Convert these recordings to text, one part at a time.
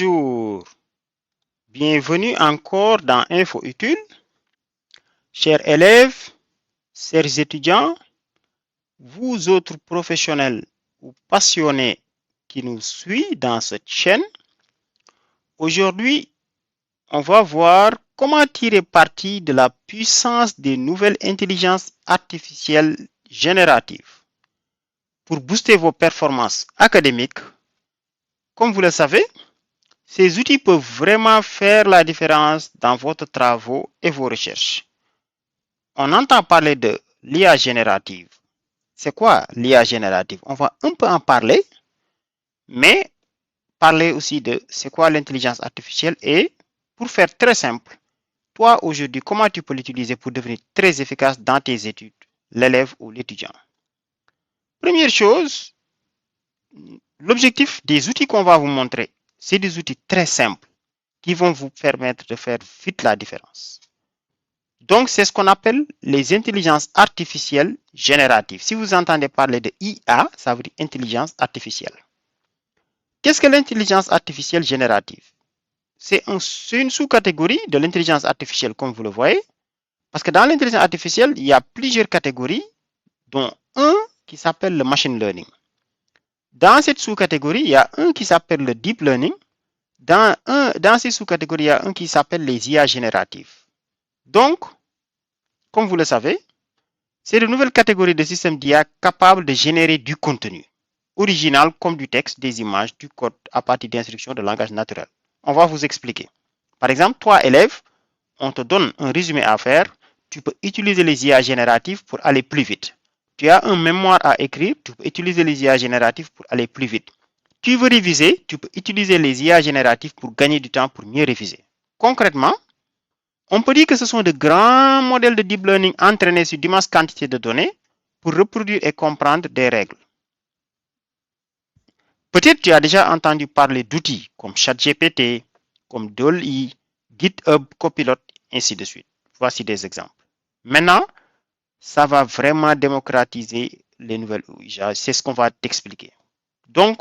Bonjour, bienvenue encore dans Info Utile. Chers élèves, chers étudiants, vous autres professionnels ou passionnés qui nous suivent dans cette chaîne, aujourd'hui, on va voir comment tirer parti de la puissance des nouvelles intelligences artificielles génératives pour booster vos performances académiques. Comme vous le savez, ces outils peuvent vraiment faire la différence dans vos travaux et vos recherches. On entend parler de l'IA générative. C'est quoi l'IA générative? On va un peu en parler, mais parler aussi de c'est quoi l'intelligence artificielle et pour faire très simple, toi aujourd'hui, comment tu peux l'utiliser pour devenir très efficace dans tes études, l'élève ou l'étudiant? Première chose, l'objectif des outils qu'on va vous montrer, c'est des outils très simples qui vont vous permettre de faire vite la différence. Donc, c'est ce qu'on appelle les intelligences artificielles génératives. Si vous entendez parler de IA, ça veut dire intelligence artificielle. Qu'est-ce que l'intelligence artificielle générative? C'est une sous-catégorie de l'intelligence artificielle, comme vous le voyez, parce que dans l'intelligence artificielle, il y a plusieurs catégories, dont un qui s'appelle le machine learning. Dans cette sous-catégorie, il y a un qui s'appelle le deep learning. Dans ces sous-catégories, il y a un qui s'appelle les IA génératives. Donc, comme vous le savez, c'est de nouvelles catégories de systèmes d'IA capables de générer du contenu, original comme du texte, des images, du code à partir d'instructions de langage naturel. On va vous expliquer. Par exemple, toi, élève, on te donne un résumé à faire. Tu peux utiliser les IA génératives pour aller plus vite. Tu as un mémoire à écrire, tu peux utiliser les IA génératives pour aller plus vite. Tu veux réviser, tu peux utiliser les IA génératives pour gagner du temps pour mieux réviser. Concrètement, on peut dire que ce sont de grands modèles de deep learning entraînés sur d'immenses quantités de données pour reproduire et comprendre des règles. Peut-être tu as déjà entendu parler d'outils comme ChatGPT, comme DALL-E, GitHub Copilot, ainsi de suite. Voici des exemples. Maintenant, ça va vraiment démocratiser les nouvelles usages. C'est ce qu'on va t'expliquer. Donc,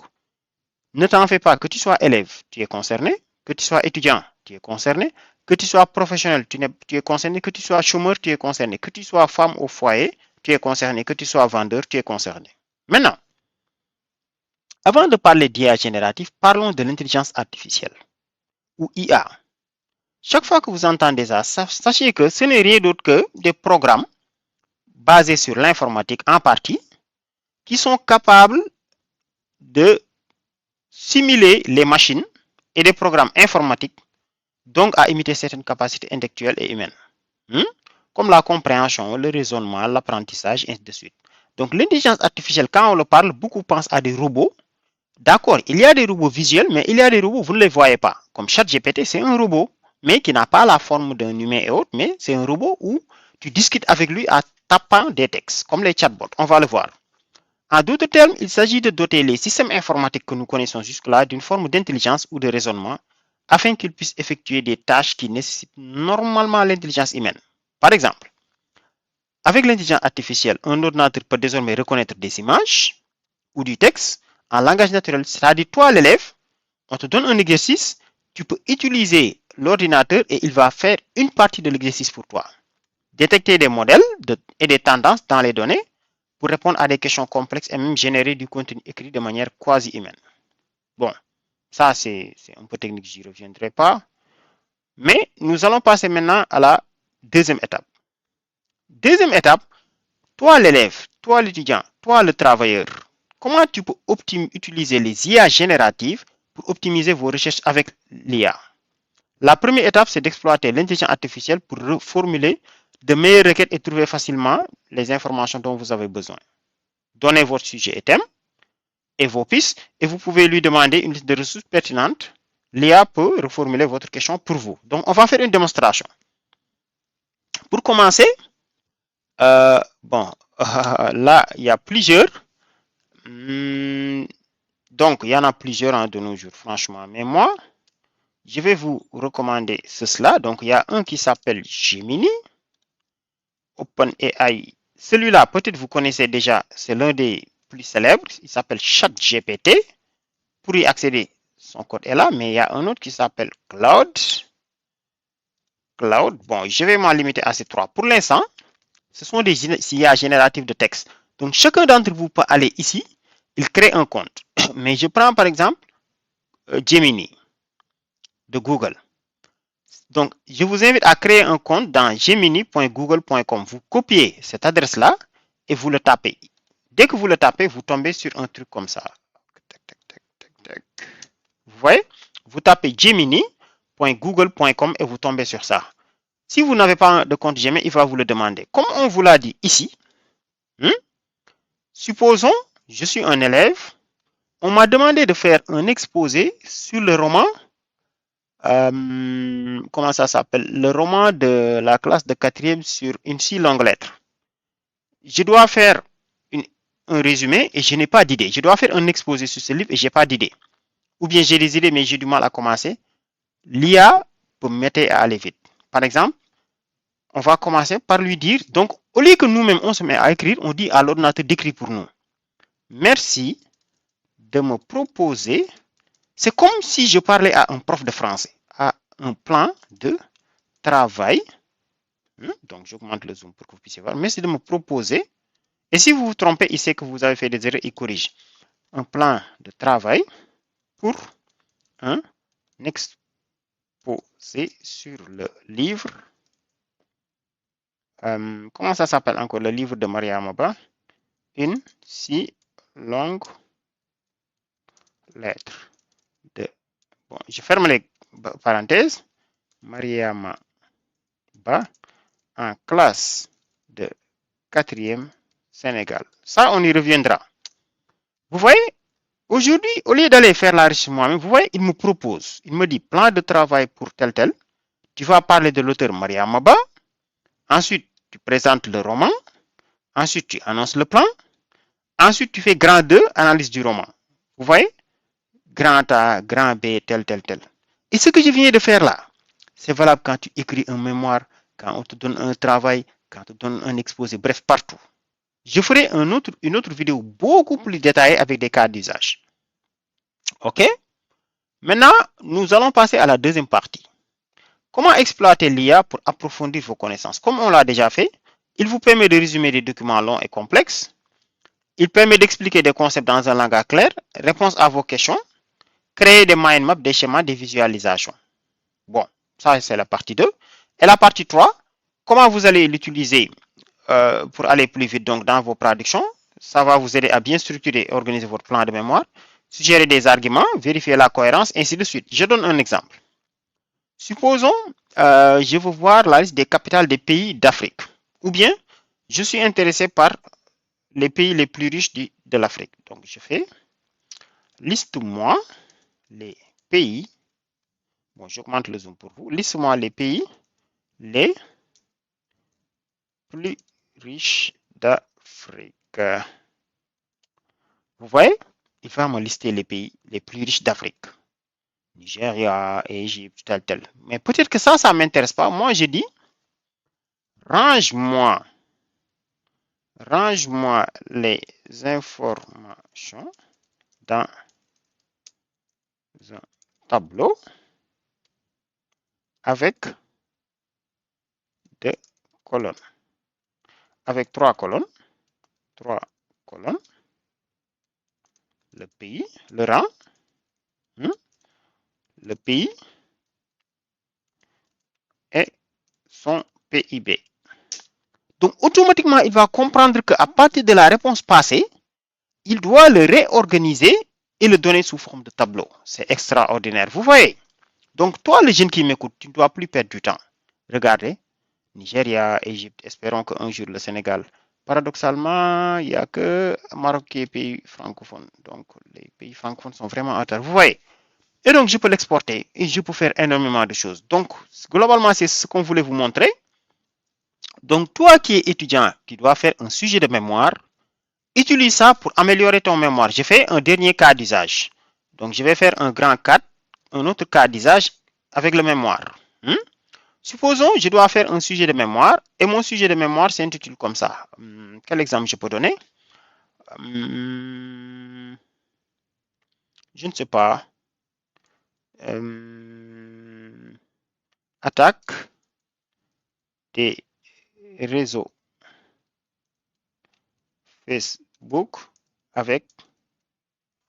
ne t'en fais pas, que tu sois élève, tu es concerné, que tu sois étudiant, tu es concerné, que tu sois professionnel, tu es concerné, que tu sois chômeur, tu es concerné, que tu sois femme au foyer, tu es concerné, que tu sois vendeur, tu es concerné. Maintenant, avant de parler d'IA générative, parlons de l'intelligence artificielle ou IA. Chaque fois que vous entendez ça, sachez que ce n'est rien d'autre que des programmes basés sur l'informatique en partie qui sont capables de simuler les machines et des programmes informatiques, donc à imiter certaines capacités intellectuelles et humaines, comme la compréhension, le raisonnement, l'apprentissage, et ainsi de suite. Donc l'intelligence artificielle, quand on le parle, beaucoup pensent à des robots. D'accord, il y a des robots visuels, mais il y a des robots, vous ne les voyez pas. Comme ChatGPT, c'est un robot, mais qui n'a pas la forme d'un humain et autres, mais c'est un robot où tu discutes avec lui en tapant des textes, comme les chatbots. On va le voir. En d'autres termes, il s'agit de doter les systèmes informatiques que nous connaissons jusque-là d'une forme d'intelligence ou de raisonnement afin qu'ils puissent effectuer des tâches qui nécessitent normalement l'intelligence humaine. Par exemple, avec l'intelligence artificielle, un ordinateur peut désormais reconnaître des images ou du texte en langage naturel. C'est-à-dire, toi, l'élève, on te donne un exercice, tu peux utiliser l'ordinateur et il va faire une partie de l'exercice pour toi. Détecter des modèles et des tendances dans les données pour répondre à des questions complexes et même générer du contenu écrit de manière quasi humaine. Bon, ça c'est un peu technique, j'y reviendrai pas. Mais nous allons passer maintenant à la deuxième étape. Deuxième étape, toi l'élève, toi l'étudiant, toi le travailleur, comment tu peux utiliser les IA génératives pour optimiser vos recherches avec l'IA? La première étape, c'est d'exploiter l'intelligence artificielle pour reformuler de meilleures requêtes et trouver facilement les informations dont vous avez besoin. Donnez votre sujet et thème et vos pistes et vous pouvez lui demander une liste de ressources pertinentes. L'IA peut reformuler votre question pour vous. Donc, on va faire une démonstration. Pour commencer, là, il y a plusieurs. Donc, il y en a plusieurs de nos jours, franchement. Mais moi, je vais vous recommander cela. Donc, il y a un qui s'appelle Gemini, OpenAI. Celui-là, peut-être vous connaissez déjà, c'est l'un des plus célèbres. Il s'appelle ChatGPT. Pour y accéder, son code est là, mais il y a un autre qui s'appelle Cloud. Cloud, bon, je vais m'en limiter à ces trois. Pour l'instant, ce sont des IA génératifs de texte. Donc, chacun d'entre vous peut aller ici, il crée un compte. Mais je prends par exemple Gemini de Google. Donc, je vous invite à créer un compte dans gemini.google.com. Vous copiez cette adresse-là et vous le tapez. Dès que vous le tapez, vous tombez sur un truc comme ça. Vous voyez? Vous tapez gemini.google.com et vous tombez sur ça. Si vous n'avez pas de compte Gmail, il va vous le demander. Comme on vous l'a dit ici, supposons, je suis un élève, on m'a demandé de faire un exposé sur le roman, comment ça s'appelle? Le roman de la classe de 4e sur une si longue lettre. Je dois faire un résumé et je n'ai pas d'idée. Je dois faire un exposé sur ce livre et je n'ai pas d'idée. Ou bien j'ai des idées mais j'ai du mal à commencer. L'IA peut m'aider à aller vite. Par exemple, on va commencer par lui dire, donc au lieu que nous-mêmes on se met à écrire, on dit à l'ordinateur d'écrire pour nous. Merci de me proposer, c'est comme si je parlais à un prof de français, à un plan de travail. Donc j'augmente le zoom pour que vous puissiez voir. Merci de me proposer, et si vous vous trompez, il sait que vous avez fait des erreurs, il corrige. Un plan de travail pour un exposé sur le livre. Comment ça s'appelle encore le livre de Mariama Ba? Une si longue lettre de... Bon, je ferme les parenthèses. Mariama Ba en classe de 4e Sénégal. Ça, on y reviendra. Vous voyez, aujourd'hui, au lieu d'aller faire la recherche moi-même, vous voyez, il me propose, il me dit plan de travail pour tel. Tu vas parler de l'auteur Mariama Ba. Ensuite, tu présentes le roman. Ensuite, tu annonces le plan. Ensuite, tu fais grand 2, analyse du roman. Vous voyez? Grand A, grand B, tel. Et ce que je viens de faire là, c'est valable quand tu écris un mémoire, quand on te donne un travail, quand on te donne un exposé, bref, partout. Je ferai une autre vidéo beaucoup plus détaillée avec des cas d'usage. OK? Maintenant, nous allons passer à la deuxième partie. Comment exploiter l'IA pour approfondir vos connaissances? Comme on l'a déjà fait, il vous permet de résumer des documents longs et complexes. Il permet d'expliquer des concepts dans un langage clair, réponse à vos questions, créer des mind maps, des schémas, des visualisations. Bon, ça c'est la partie 2. Et la partie 3, comment vous allez l'utiliser pour aller plus vite donc dans vos productions. Ça va vous aider à bien structurer et organiser votre plan de mémoire, suggérer des arguments, vérifier la cohérence, ainsi de suite. Je donne un exemple. Supposons, je veux voir la liste des capitales des pays d'Afrique. Ou bien, je suis intéressé par les pays les plus riches de l'Afrique. Donc, je fais liste-moi les pays. Bon, j'augmente le zoom pour vous. Liste-moi les pays les plus riches d'Afrique. Vous voyez, il va me lister les pays les plus riches d'Afrique. Nigeria, Égypte, tel. Mais peut-être que ça ne m'intéresse pas. Moi, je dis, range-moi les informations dans un tableau avec deux colonnes. Avec trois colonnes. Le pays, le rang, le pays et son PIB. Donc, automatiquement, il va comprendre qu'à partir de la réponse passée, il doit le réorganiser et le donner sous forme de tableau. C'est extraordinaire. Vous voyez? Donc, toi, le jeune qui m'écoute, tu ne dois plus perdre du temps. Regardez, Nigeria, Égypte, espérons qu'un jour le Sénégal. Paradoxalement, il n'y a que Maroc qui est pays francophone. Donc, les pays francophones sont vraiment en retard. Vous voyez? Et donc, je peux l'exporter et je peux faire énormément de choses. Donc, globalement, c'est ce qu'on voulait vous montrer. Donc, toi qui es étudiant, qui dois faire un sujet de mémoire, utilise ça pour améliorer ton mémoire. Je fais un dernier cas d'usage. Donc, je vais faire un grand cas, un autre cas d'usage avec le mémoire. Supposons, je dois faire un sujet de mémoire et mon sujet de mémoire s'intitule comme ça. Quel exemple je peux donner? Je ne sais pas. attaque des réseaux Facebook avec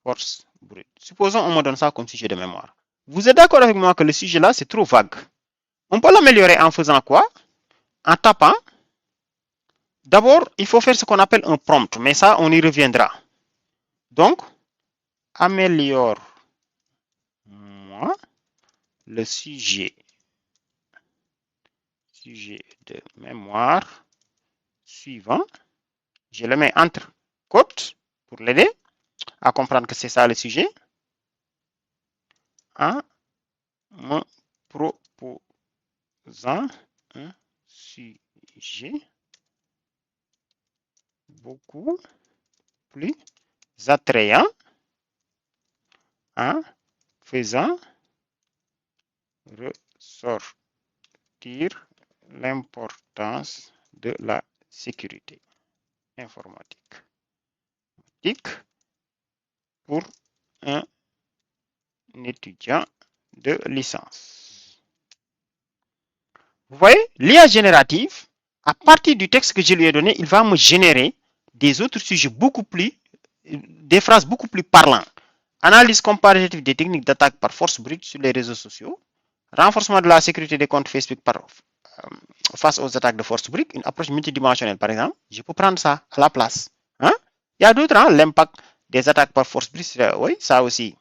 force brute. Supposons on me donne ça comme sujet de mémoire. Vous êtes d'accord avec moi que le sujet là, c'est trop vague. On peut l'améliorer en faisant quoi? En tapant. D'abord, il faut faire ce qu'on appelle un prompt, mais ça, on y reviendra. Donc, améliore-moi le sujet de mémoire suivant. Je le mets entre côtes pour l'aider à comprendre que c'est ça le sujet. En me proposant un sujet beaucoup plus attrayant en faisant ressortir l'importance de la sécurité informatique pour un étudiant de licence. Vous voyez, l'IA générative, à partir du texte que je lui ai donné, il va me générer des autres sujets des phrases beaucoup plus parlantes. Analyse comparative des techniques d'attaque par force brute sur les réseaux sociaux, renforcement de la sécurité des comptes Facebook face aux attaques de force brute, une approche multidimensionnelle par exemple, je peux prendre ça à la place. Hein? Il y a d'autres, hein? L'impact des attaques par force brute, oui, ça aussi,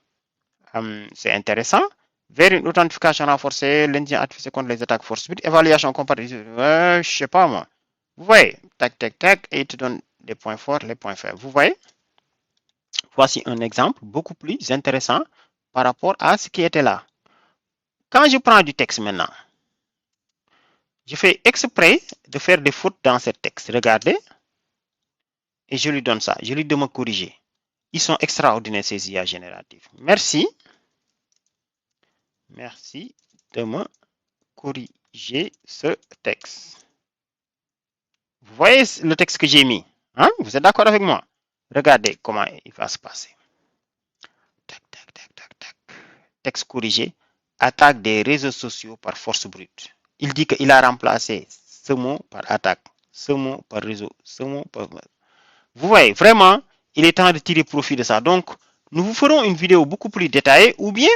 c'est intéressant. Vers une authentification renforcée, l'intelligence artificielle contre les attaques force brute, évaluation comparative, je sais pas moi. Vous voyez, tac, tac, tac, et il te donne les points forts, les points faibles. Vous voyez? Voici un exemple beaucoup plus intéressant par rapport à ce qui était là. Quand je prends du texte maintenant, je fais exprès de faire des fautes dans ce texte. Regardez. Et je lui donne ça. Je lui demande de me corriger. Ils sont extraordinaires, ces IA génératives. Merci. Merci de me corriger ce texte. Vous voyez le texte que j'ai mis? Hein? Vous êtes d'accord avec moi? Regardez comment il va se passer. Tac, tac, tac, tac, tac. Texte corrigé. Attaque des réseaux sociaux par force brute. Il dit qu'il a remplacé ce mot par attaque, ce mot par réseau, ce mot par... Vous voyez, vraiment, il est temps de tirer profit de ça. Donc, nous vous ferons une vidéo beaucoup plus détaillée ou bien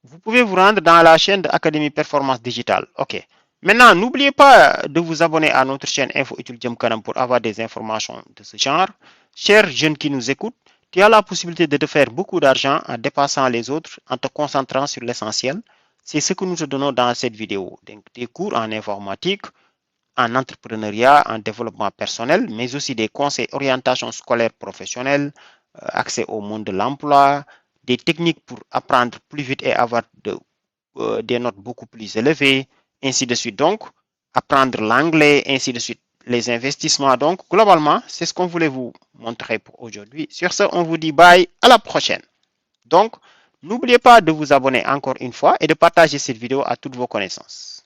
vous pouvez vous rendre dans la chaîne de Académie Performance Digitale. OK. Maintenant, n'oubliez pas de vous abonner à notre chaîne Info Utile Jëm Kanam pour avoir des informations de ce genre. Chers jeunes qui nous écoutent, tu as la possibilité de te faire beaucoup d'argent en dépassant les autres, en te concentrant sur l'essentiel. C'est ce que nous te donnons dans cette vidéo. Donc, des cours en informatique, en entrepreneuriat, en développement personnel, mais aussi des conseils orientation scolaire professionnelle, accès au monde de l'emploi, des techniques pour apprendre plus vite et avoir des notes beaucoup plus élevées, ainsi de suite. Donc, apprendre l'anglais, ainsi de suite. Les investissements, donc, globalement, c'est ce qu'on voulait vous montrer pour aujourd'hui. Sur ce, on vous dit bye, à la prochaine. Donc, n'oubliez pas de vous abonner encore une fois et de partager cette vidéo à toutes vos connaissances.